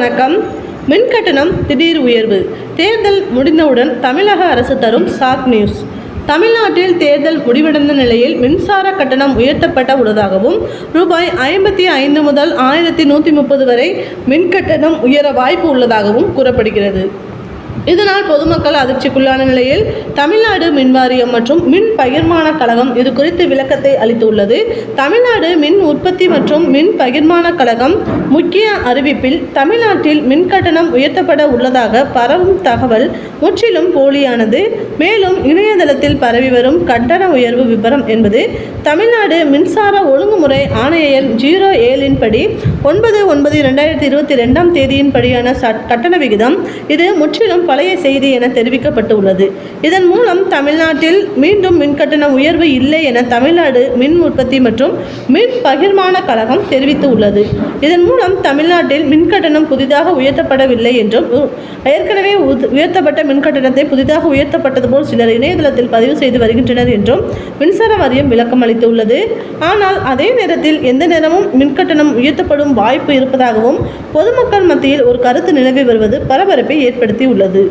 வணக்கம். மின் கட்டணம் திடீர் உயர்வு. தேர்தல் முடிந்தவுடன் தமிழக அரசு தரும் ஷாக் நியூஸ். தமிழ்நாட்டில் தேர்தல் முடிவடைந்த நிலையில் மின்சார கட்டணம் உயர்த்தப்பட உள்ளதாகவும் ரூபாய் 55 முதல் 1130 வரை மின் கட்டணம் உயர வாய்ப்பு உள்ளதாகவும் கூறப்படுகிறது. இதனால் பொதுமக்கள் அதிர்ச்சிக்குள்ளான நிலையில் தமிழ்நாடு மின்வாரியம் மற்றும் மின் பகிர்மான கழகம் இது குறித்து விளக்கத்தை அளித்துள்ளது. தமிழ்நாடு மின் உற்பத்தி மற்றும் மின் பகிர்மான கழகம் முக்கிய அறிவிப்பில் தமிழ்நாட்டில் மின் கட்டணம் உயர்த்தப்பட உள்ளதாக பரவும் தகவல் முற்றிலும் போலியானது. மேலும் இணையதளத்தில் பரவி வரும் கட்டண உயர்வு விபரம் என்பது தமிழ்நாடு மின்சார ஒழுங்குமுறை ஆணைய எண் 07 படி 9/9/2022 தேதியின்படியான கட்டண விகிதம். இது முற்றிலும் பழைய செய்தி என தெரிவிக்கப்பட்டுள்ளது. இதன் மூலம் தமிழ்நாட்டில் மீண்டும் மின்கட்டண உயர்வு இல்லை என தமிழ்நாடு மின் உற்பத்தி மற்றும் மின் பகிர்மான கழகம் தெரிவித்துள்ளது. இதன் மூலம் தமிழ்நாட்டில் மின்கட்டணம் புதிதாக உயர்த்தப்படவில்லை என்றும் ஏற்கனவே உயர்த்தப்பட்ட மின்கட்டணத்தை புதிதாக உயர்த்தப்பட்டது போல் சிலர் இணையதளத்தில் பதிவு செய்து வருகின்றனர் என்றும் மின்சார வாரியம் விளக்கம் அளித்துள்ளது. ஆனால் அதே நேரத்தில் எந்த நேரமும் மின்கட்டணம் உயர்த்தப்படும் வாய்ப்பு இருப்பதாகவும் பொதுமக்கள் மத்தியில் ஒரு கருத்து நிலவி வருவது பரபரப்பை ஏற்படுத்தி உள்ளது.